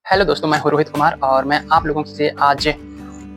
Hello दोस्तों, मैं हूँ रोहित कुमार और मैं आप लोगों से आज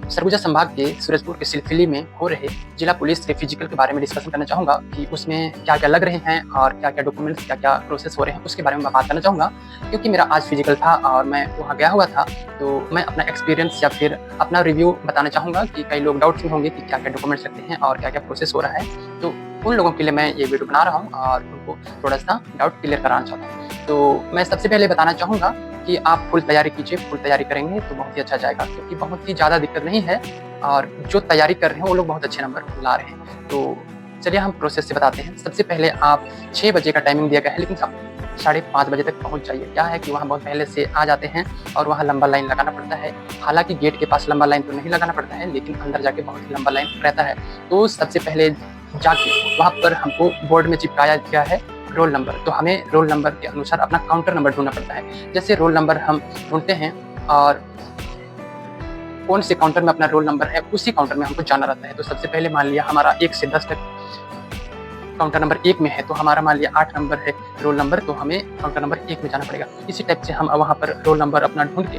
सरगुजा संभाग के सूरजपुर के सिलसिले में हो रहे जिला पुलिस के फिजिकल के बारे में डिस्कशन करना चाहूँगा कि उसमें क्या-क्या लग रहे हैं और क्या-क्या डॉक्यूमेंट्स, क्या-क्या प्रोसेस हो रहे हैं, उसके बारे में मैं बात करना चाहूँगा। क्योंकि मेरा आज फिजिकल था और मैं वहाँ गया हुआ था, तो मैं अपना एक्सपीरियंस या फिर अपना रिव्यू बताना चाहूँगा कि कई लोग डाउट्स में होंगे कि क्या-क्या डॉक्यूमेंट्स लगते हैं और क्या-क्या प्रोसेस हो रहा है। तो उन लोगों के लिए मैं ये वीडियो बना रहा हूँ और उनको थोड़ा-सा डाउट क्लियर कराना चाहता हूँ। तो मैं सबसे पहले बताना चाहूँगा कि आप फुल तैयारी कीजिए, फुल तैयारी करेंगे तो बहुत ही अच्छा जाएगा, क्योंकि बहुत ही ज़्यादा दिक्कत नहीं है और जो तैयारी कर रहे हैं वो लोग बहुत अच्छे नंबर ला रहे हैं। तो चलिए हम प्रोसेस से बताते हैं। सबसे पहले आप 6 बजे का टाइमिंग दिया गया है, लेकिन आप 5:30 बजे तक पहुँच जाइए। क्या है कि वहाँ बहुत पहले से आ जाते हैं और वहाँ लंबा लाइन लगाना पड़ता है। हालाँकि गेट के पास लंबा लाइन तो नहीं लगाना पड़ता है, लेकिन अंदर जाके बहुत ही लंबा लाइन रहता है। तो सबसे पहले जाके वहाँ पर हमको बोर्ड में चिपकाया गया है रोल नंबर, तो हमें रोल नंबर के अनुसार अपना काउंटर नंबर ढूँढना पड़ता है। जैसे रोल नंबर हम ढूँढते हैं और कौन से काउंटर में अपना रोल नंबर है, उसी काउंटर में हमको जाना रहता है। तो सबसे पहले मान लिया हमारा 1 से 10 तक काउंटर नंबर 1 में है, तो हमारा मान लिया 8 नंबर है रोल नंबर, तो हमें काउंटर नंबर 1 में जाना पड़ेगा। इसी टाइप से हम वहाँ पर रोल नंबर अपना ढूँढ के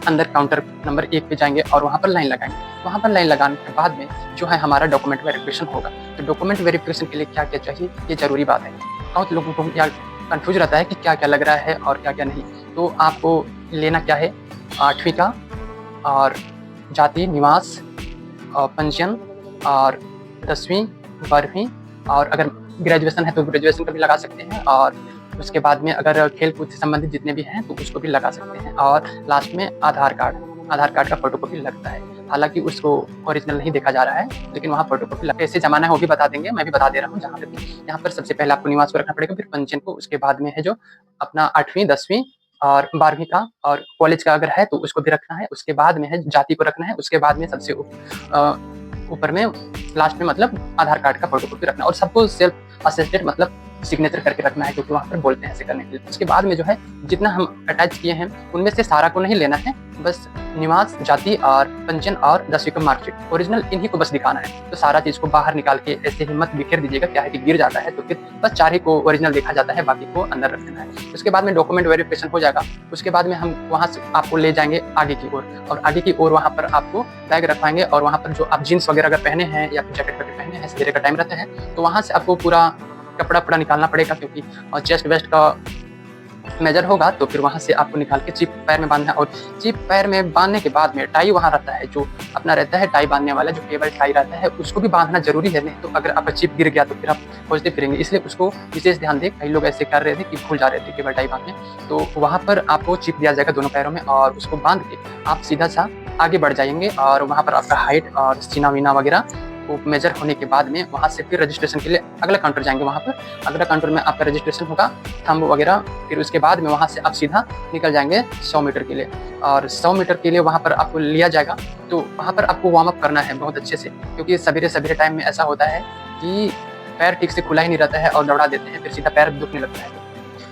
अंदर काउंटर नंबर 1 पे जाएँगे और वहाँ पर लाइन लगाएँगे। वहाँ पर लाइन लगाने के बाद में जो है हमारा डॉक्यूमेंट वेरिफिकेशन होगा। तो डॉक्यूमेंट वेरिफिकेशन के लिए क्या-क्या चाहिए, ये ज़रूरी बात है। बहुत लोगों को या कन्फ्यूज़ रहता है कि क्या-क्या लग रहा है और क्या-क्या नहीं। तो आपको लेना क्या है, 8वीं का और जाति, निवास और पंजीयन और 10वीं, 12वीं और अगर ग्रेजुएशन है तो ग्रेजुएशन का भी लगा सकते हैं, और उसके बाद में अगर खेल-कूद से संबंधित जितने भी हैं तो उसको भी लगा सकते हैं, और लास्ट में आधार कार्ड का फ़ोटोकॉपी लगता है। हालाँकि उसको ओरिजिनल नहीं देखा जा रहा है, लेकिन वहाँ फ़ोटोकॉपी कैसे जमाना है वो भी बता देंगे, मैं भी बता दे रहा हूँ जहाँ पे भी। यहाँ पर सबसे पहले आपको निवास को रखना पड़ेगा, फिर पंजीयन को, उसके बाद में है जो अपना 8वीं, 10वीं और 12वीं का, और कॉलेज का अगर है तो उसको भी रखना है। उसके बाद में है जाति को रखना है, उसके बाद में सबसे ऊपर में लास्ट में मतलब आधार कार्ड का फ़ोटोकॉपी रखना है, और सबको सेल्फ अटेस्टेड मतलब सिग्नेचर करके रखना है, क्योंकि वहाँ पर बोलते हैं ऐसे करने के लिए। उसके बाद में जो है जितना हम अटैच किए हैं उनमें से सारा को नहीं लेना है, बस निवास, जाति और पंजीयन और 10वीं का मार्कशीट ओरिजिनल इन्हीं को बस दिखाना है। तो सारा चीज़ को बाहर निकाल के ऐसे ही मत बिखेर दीजिएगा, क्या है कि गिर जाता है, तो फिर बस 4 ही को ओरिजिनल देखा जाता है, बाकी को अंदर रख देना है। उसके बाद में डॉक्यूमेंट वेरिफिकेशन हो जाएगा। उसके बाद में हम वहाँ से आपको ले जाएँगे आगे की ओर, और आगे की ओर वहाँ पर आपको बैग रखवाएँगे, और वहाँ पर जो आप जीन्स वगैरह अगर पहने हैं या फिर जैकेट वगैरह पहने हैं, सवेरे का टाइम रहता है, तो वहाँ से आपको पूरा कपड़ा-वपड़ा निकालना पड़ेगा, क्योंकि चेस्ट वेस्ट का मेजर होगा, तो फिर वहाँ से आपको निकाल के चिप पैर में बाँधना है। और चिप पैर में बाँधने के बाद में टाई वहाँ रहता है, जो अपना रहता है टाई बाँधने वाला, जो केबल टाई रहता है, उसको भी बाँधना ज़रूरी है। नहीं तो अगर आपका चिप गिर गया तो फिर आप खोजते फिरेंगे, इसलिए उसको विशेष ध्यान दें। कई लोग ऐसे कर रहे थे कि भूल जा रहे थे केबल टाई बाँधने, तो वहाँ पर आपको चिप दिया जाएगा दोनों पैरों में, और उसको बाँध के आप सीधा-सा आगे बढ़ जाएँगे, और वहाँ पर आपका हाइट और सीना-वीना वगैरह वो मेजर होने के बाद में वहाँ से फिर रजिस्ट्रेशन के लिए अगला काउंटर जाएँगे। वहाँ पर अगला काउंटर में आपका रजिस्ट्रेशन होगा, थंब वगैरह, फिर उसके बाद में वहाँ से आप सीधा निकल जाएँगे 100 मीटर के लिए, और 100 मीटर के लिए वहाँ पर आपको लिया जाएगा। तो वहाँ पर आपको वार्म अप करना है बहुत अच्छे से, क्योंकि सवेरे-सवेरे टाइम में ऐसा होता है कि पैर ठीक से खुला ही नहीं रहता है और दौड़ा देते हैं, फिर सीधा पैर दुखने लगता है।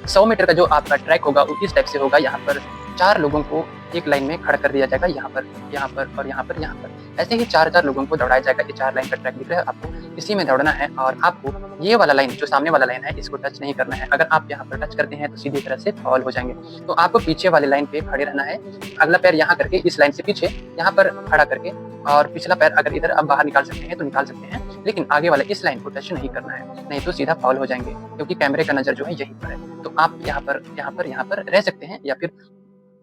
100 मीटर का जो आपका ट्रैक होगा वो इस टाइप से होगा। यहाँ पर 4 लोगों को एक लाइन में खड़ा कर दिया जाएगा, यहाँ पर, यहाँ पर और यहाँ पर, यहाँ पर। ऐसे ही 4-4 लोगों को दौड़ाया जाएगा। ये 4 लाइन का ट्रैक दिख रहा है आपको, इसी में दौड़ना है, और आपको ये वाला लाइन, जो सामने वाला लाइन है, इसको टच नहीं करना है। अगर आप यहाँ पर टच करते हैं तो सीधी तरह से फाउल हो जाएंगे। तो आपको पीछे वाले लाइन पे खड़े रहना है, अगला पैर यहाँ करके इस लाइन से पीछे यहाँ पर खड़ा करके, और पिछला पैर अगर इधर आप बाहर निकाल सकते हैं तो निकाल सकते हैं, लेकिन आगे वाले इस लाइन को टच नहीं करना है, नहीं तो सीधा फाउल हो जाएंगे, क्योंकि कैमरे का नज़र जो है यहीं पर है। तो आप यहाँ पर, यहाँ पर, यहाँ पर रह सकते हैं, या फिर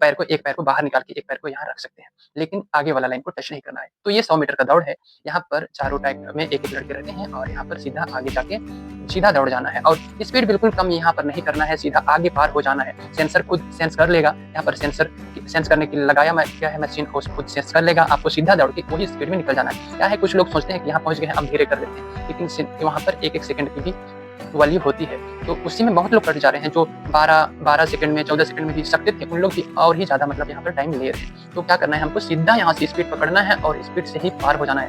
एक पैर को बाहर निकाल के एक पैर को यहाँ रख सकते हैं, लेकिन आगे वाला लाइन को टच नहीं करना है। तो ये 100 मीटर का दौड़ है। यहाँ पर चारों ट्रैक में एक-एक लड़के रहते हैं, और यहाँ पर सीधा आगे जाके सीधा दौड़ जाना है, और स्पीड बिल्कुल कम यहाँ पर नहीं करना है, सीधा आगे पार हो जाना है। सेंसर खुद सेंस कर लेगा, यहाँ पर सेंस करने के लिए लगाया क्या है मशीन, खुद सेंस कर लेगा। आपको सीधा दौड़ के वही स्पीड में निकल जाना है। क्या है, कुछ लोग सोचते हैं कि यहाँ पहुँच गए हैं अब धीरे कर देते हैं, लेकिन वहाँ पर 1-1 सेकंड की भी वैल्यू होती है, तो उसी में बहुत लोग कट जा रहे हैं। जो 12 सेकंड में, 14 सेकंड में भी सकते थे, उन लोग भी और ही ज़्यादा मतलब यहाँ पर टाइम ले रहे हैं। तो क्या करना है, हमको सीधा यहाँ से स्पीड पकड़ना है और स्पीड से ही पार हो जाना है,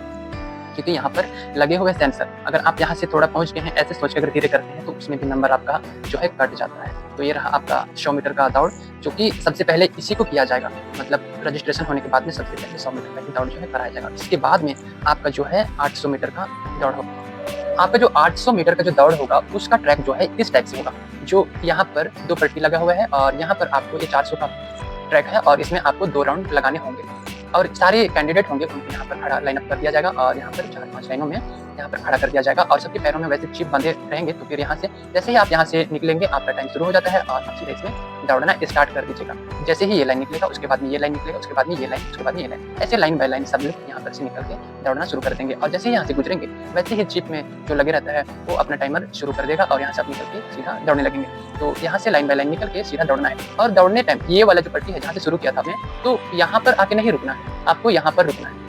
क्योंकि यहाँ पर लगे हुए सेंसर, अगर आप यहाँ से थोड़ा पहुँच गए हैं ऐसे सोच के अगर धीरे करते हैं तो उसमें भी नंबर आपका जो है कट जाता है। तो ये रहा आपका 100 मीटर का दौड़, जो कि सबसे पहले इसी को किया जाएगा, मतलब रजिस्ट्रेशन होने के बाद में सबसे पहले 100 मीटर का दौड़ जो है कराया जाएगा। इसके बाद में आपका जो है 800 मीटर का दौड़ होगा। आपका जो 800 मीटर का जो दौड़ होगा उसका ट्रैक जो है इस टाइप से होगा, जो यहाँ पर 2 पट्टी लगा हुआ है, और यहाँ पर आपको ये 400 का ट्रैक है और इसमें आपको 2 राउंड लगाने होंगे और सारे कैंडिडेट होंगे उनको यहाँ पर खड़ा लाइनअप कर दिया जाएगा और यहाँ पर 4-5 लाइनों में यहाँ पर खड़ा कर दिया जाएगा और सबके पैरों में वैसे चिप बंधे रहेंगे। तो फिर यहाँ से जैसे ही आप यहाँ से निकलेंगे आपका टाइम शुरू हो जाता है और आप सीधे इसमें दौड़ना स्टार्ट कर दीजिएगा। जैसे ही ये लाइन निकलेगा उसके बाद में ये लाइन निकलेगा, उसके बाद में ये लाइन, उसके बाद में ये लाइन, ऐसे लाइन बाय लाइन सब लोग यहाँ पर से निकल के दौड़ना शुरू कर देंगे और जैसे ही यहाँ से गुजरेंगे वैसे ही चिप में जो लगे रहता है वो अपना टाइमर शुरू कर देगा और यहाँ से आप निकल के सीधा दौड़ने लगेंगे। तो यहाँ से लाइन बाय लाइन निकल के सीधा दौड़ना है और दौड़ने टाइम ये वाला जो पट्टी है जहाँ से शुरू किया था आपने, तो यहाँ पर आके नहीं रुकना है, आपको यहाँ पर रुकना है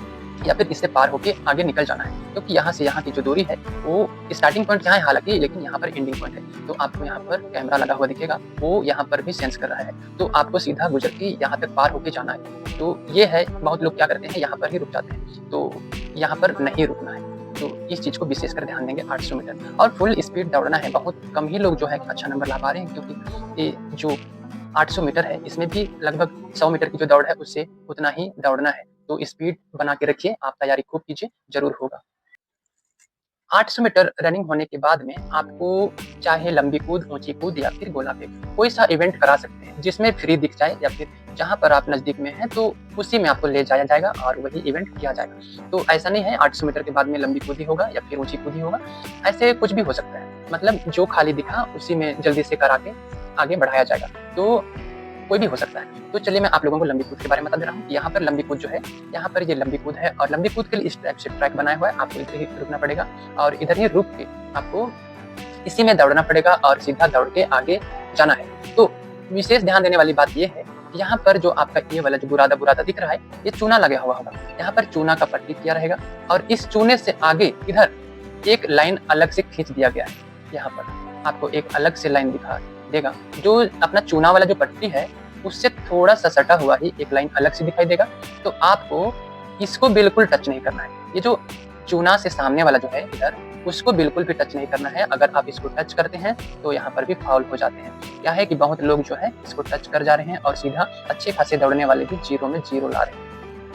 या फिर इससे पार होके आगे निकल जाना है, क्योंकि यहाँ से यहाँ की जो दूरी है वो स्टार्टिंग पॉइंट यहाँ है हालांकि, लेकिन यहाँ पर एंडिंग पॉइंट है। तो आपको यहाँ पर कैमरा लगा हुआ दिखेगा, वो यहाँ पर भी सेंस कर रहा है, तो आपको सीधा गुजर के यहाँ तक पार होके जाना है। तो ये है, बहुत लोग क्या करते हैं यहाँ पर ही रुक जाते हैं, तो यहाँ पर नहीं रुकना है। तो इस चीज़ को विशेष कर ध्यान देंगे। 800 मीटर और फुल स्पीड दौड़ना है। बहुत कम ही लोग जो है अच्छा नंबर ला पा रहे हैं, क्योंकि ये जो 800 मीटर है इसमें भी लगभग 100 मीटर की जो दौड़ है उससे उतना ही दौड़ना है। तो स्पीड बना के रखिए, आप तैयारी खूब कीजिए, जरूर होगा। 800 मीटर रनिंग होने के बाद में आपको चाहे लंबी कूद, ऊंची कूद या फिर गोला फेंक, कोई सा इवेंट करा सकते हैं जिसमें फ्री दिख जाए या फिर जहां पर आप नजदीक में हैं तो उसी में आपको ले जाया जाएगा और वही इवेंट किया जाएगा। तो ऐसा नहीं है 800 मीटर के बाद में लंबी कूद ही होगा या फिर ऊंची कूद ही होगा, ऐसे कुछ भी हो सकता है। मतलब जो खाली दिखा उसी में जल्दी से करा के आगे बढ़ाया जाएगा, तो कोई भी हो सकता है। तो चलिए मैं आप लोगों को लंबी कूद के बारे में बता दे रहा हूँ। यहाँ पर लंबी कूद जो है, यहाँ पर ये लंबी कूद है और लंबी कूद के लिए इस टाइप से ट्रैक बनाया हुआ है, आपको इधर ही रुकना पड़ेगा और इधर ही रुक के आपको इसी में दौड़ना पड़ेगा और सीधा दौड़ के आगे जाना है। तो विशेष ध्यान देने वाली बात ये है, यहाँ पर जो आपका ये वाला जो बुरादा दिख रहा है, ये चूना लगा हुआ होगा, यहाँ पर चूना का पट्टी किया रहेगा और इस चूने से आगे इधर एक लाइन अलग से खींच दिया गया है। यहाँ पर आपको एक अलग से लाइन दिखा देगा, जो अपना चूना वाला जो पट्टी है उससे थोड़ा सा सटा हुआ ही एक लाइन अलग से दिखाई देगा। तो आपको इसको बिल्कुल टच नहीं करना है, ये जो चूना से सामने वाला जो है इधर, उसको बिल्कुल भी टच नहीं करना है। अगर आप इसको टच करते हैं तो यहाँ पर भी फाउल हो जाते हैं। क्या है कि बहुत लोग जो है इसको टच कर जा रहे हैं और सीधा अच्छे खासे दौड़ने वाले भी 0 में 0 ला रहे हैं।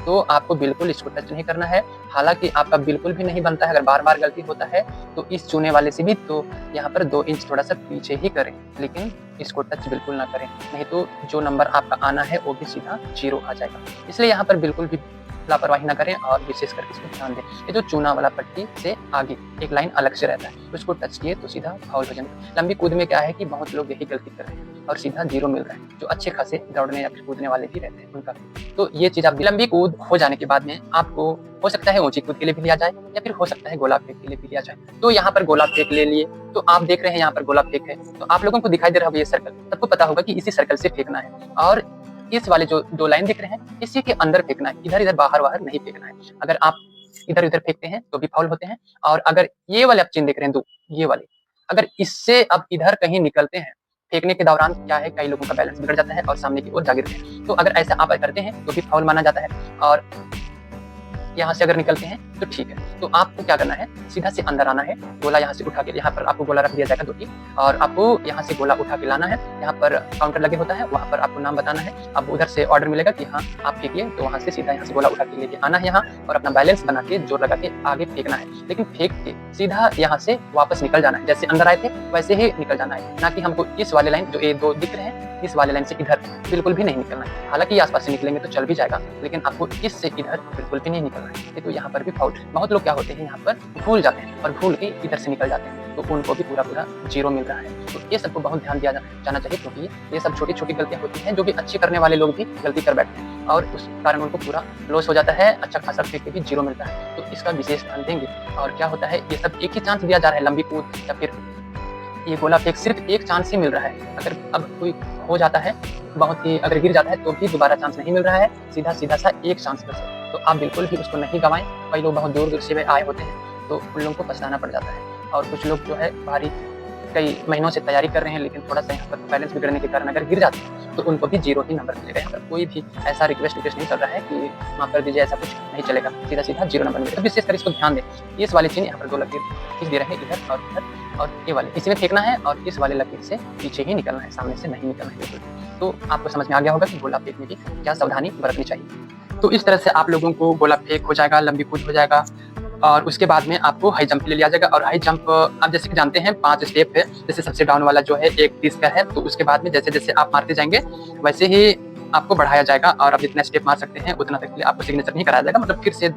तो आपको बिल्कुल इसको टच नहीं करना है। हालांकि आपका बिल्कुल भी नहीं बनता है, अगर बार बार गलती होता है तो इस चूने वाले से भी तो यहाँ पर 2 इंच थोड़ा सा पीछे ही करें, लेकिन इसको टच बिल्कुल ना करें, नहीं तो जो नंबर आपका आना है वो भी सीधा 0 आ जाएगा। इसलिए यहाँ पर बिल्कुल भी लापरवाही ना करें और विशेष करके इसको ध्यान दें। ये जो चूना वाला पट्टी से आगे एक लाइन अलग से रहता है, उसको टच किए तो सीधा फाउल हो जाएगा। लंबी कूद में क्या है कि बहुत लोग यही गलती कर रहे हैं और सीधा 0 मिल रहा है, जो अच्छे खासे दौड़ने या फिर कूदने वाले भी रहते हैं उनका। तो ये चीज़ आप लंबी कूद हो जाने के बाद में आपको हो सकता है ऊंची कूद के लिए भी लिया जाए या फिर हो सकता है गोला फेंक के लिए भी लिया जाए। तो यहाँ पर गोला फेंक ले लिए, तो आप देख रहे हैं यहाँ पर गोला फेंक है, तो आप लोगों को दिखाई दे रहा होगा ये सर्कल, सबको पता होगा कि इसी सर्कल से फेंकना है और इस वाले जो 2 लाइन दिख रहे हैं इसी के अंदर फेंकना है, इधर इधर बाहर नहीं फेंकना है। अगर आप इधर उधर फेंकते हैं तो भी फाउल होते हैं। और अगर ये वाले आप चिन्ह देख रहे हैं 2, ये वाले, अगर इससे अब इधर कहीं निकलते हैं फेंकने के दौरान, क्या है कई लोगों का बैलेंस बिगड़ जाता है और सामने की ओर जा गिरते हैं। तो अगर ऐसा आप करते हैं तो भी फाउल माना जाता है। और यहाँ से अगर निकलते हैं तो ठीक है। तो आपको क्या करना है, सीधा से अंदर आना है, गोला यहाँ से उठा के, यहाँ पर आपको गोला रख दिया जाएगा 2 की, और आपको यहाँ से गोला उठा के लाना है। यहाँ पर काउंटर लगे होता है, वहाँ पर आपको नाम बताना है। अब उधर से ऑर्डर मिलेगा कि हाँ आप फेंकिए, तो वहाँ से सीधा यहाँ से गोला उठा के लेके आना है यहाँ और अपना बैलेंस बना के जोर लगा के आगे फेंकना है। लेकिन फेंक के सीधा यहाँ से वापस निकल जाना है, जैसे अंदर आए थे वैसे ही निकल जाना है, ना कि हमको इस वाले लाइन जो ये 2 दिख रहे हैं इस वाले लाइन से इधर बिल्कुल भी नहीं निकलना है। हालांकि आसपास से निकलेंगे तो चल भी जाएगा, लेकिन आपको इससे इधर बिल्कुल भी नहीं निकलना है। तो यहाँ पर भी फाउल। बहुत लोग क्या होते हैं यहाँ पर भूल जाते हैं और भूल के इधर से निकल जाते हैं, तो उनको भी पूरा 0 मिल रहा है। तो ये सबको बहुत ध्यान दिया जाना चाहिए, क्योंकि ये सब छोटी छोटी गलतियाँ होती हैं जो कि अच्छे करने वाले लोग भी गलती कर बैठते हैं और उस कारण उनको पूरा लॉस हो जाता है। अच्छा खासा फेंक के भी 0 मिलता है, तो इसका विशेष ध्यान देंगे। और क्या होता है, ये सब एक ही चांस दिया जा रहा है, लंबी कूद या फिर ये गोला फेंक सिर्फ एक चांस ही मिल रहा है। अगर अब कोई हो जाता है, बहुत ही अगर गिर जाता है तो भी दोबारा चांस नहीं मिल रहा है, सीधा सा एक चांस बस है। तो आप बिल्कुल भी उसको नहीं गंवाएं। कई लोग बहुत दूर से आए होते हैं तो उन लोगों को पछताना पड़ जाता है, और कुछ लोग जो है भारी कई महीनों से तैयारी कर रहे हैं, लेकिन थोड़ा सा यहाँ पर बैलेंस बिगड़ने के कारण अगर गिर जाते हैं तो उनको भी 0 ही नंबर मिलेगा। यहाँ पर कोई भी ऐसा रिक्वेस्ट नहीं चल रहा है कि माफ कर दीजिए, ऐसा कुछ नहीं चलेगा, सीधा 0 नंबर मिलेगा। विशेष कर इसको ध्यान दें, इस वाले चिन्ह यहाँ पर 2 लकीर खींच दे रहे हैं, इधर और इधर, और ये वाले इसी में फेंकना है और इस वाले लकीर से पीछे ही निकलना है, सामने से नहीं निकलना है बिल्कुल। तो आपको समझ में आ गया होगा कि गोला फेंकने की क्या सावधानी बरतनी चाहिए। तो इस तरह से आप लोगों को गोला फेंक हो जाएगा, लंबी कूद हो जाएगा, और उसके बाद में आपको हाई जंप ले लिया जाएगा। और हाई जंप आप जैसे कि जानते हैं 5 स्टेप है। जैसे सबसे डाउन वाला जो है 1 30 का है, तो उसके बाद में जैसे जैसे आप मारते जाएंगे वैसे ही आपको बढ़ाया जाएगा और आप जितना स्टेप मार सकते हैं उतना तक के लिए आपको सिग्नेचर नहीं कराया जाएगा, मतलब फिर से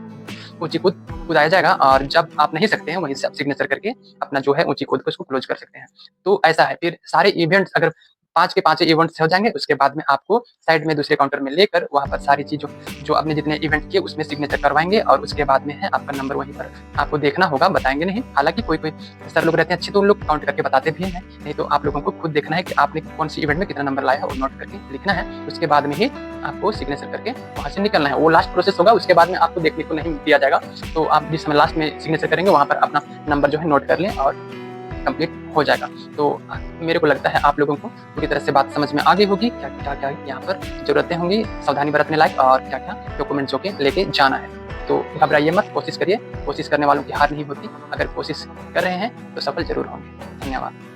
ऊँची कूद कूदाया जाएगा और जब आप नहीं सकते हैं वहीं से आप सिग्नेचर करके अपना जो है ऊँची कूद को उसको क्लोज़ कर सकते हैं। तो ऐसा है, फिर सारे इवेंट्स अगर 5 के 5 इवेंट्स हो जाएँगे, उसके बाद में आपको साइड में दूसरे काउंटर में लेकर वहाँ पर सारी चीज़ों जो आपने जितने इवेंट किए उसमें सिग्नेचर करवाएँगे और उसके बाद में है आपका नंबर वहीं पर आपको देखना होगा, बताएँगे नहीं। हालाँकि कोई-कोई सर लोग रहते हैं अच्छे, तो उन लोग काउंट करके बताते भी हैं, नहीं तो आप लोगों को खुद देखना है कि आपने कौन-सी इवेंट में कितना नंबर लाया है और नोट करके लिखना है। उसके बाद में ही आपको सिग्नेचर करके वहाँ से निकलना है। वो लास्ट प्रोसेस होगा, उसके बाद में आपको देखने को नहीं दिया जाएगा। तो आप जिस समय लास्ट में सिग्नेचर करेंगे वहाँ पर अपना नंबर जो है नोट कर लें और कंप्लीट हो जाएगा। तो मेरे को लगता है आप लोगों को पूरी तरह से बात समझ में आ गई होगी, क्या-क्या यहाँ पर ज़रूरतें होंगी, सावधानी बरतने लायक और क्या-क्या डॉक्यूमेंट्स होके लेके जाना है। तो घबराइए मत, कोशिश करिए, कोशिश करने वालों की हार नहीं होती। अगर कोशिश कर रहे हैं तो सफल ज़रूर होंगे। धन्यवाद।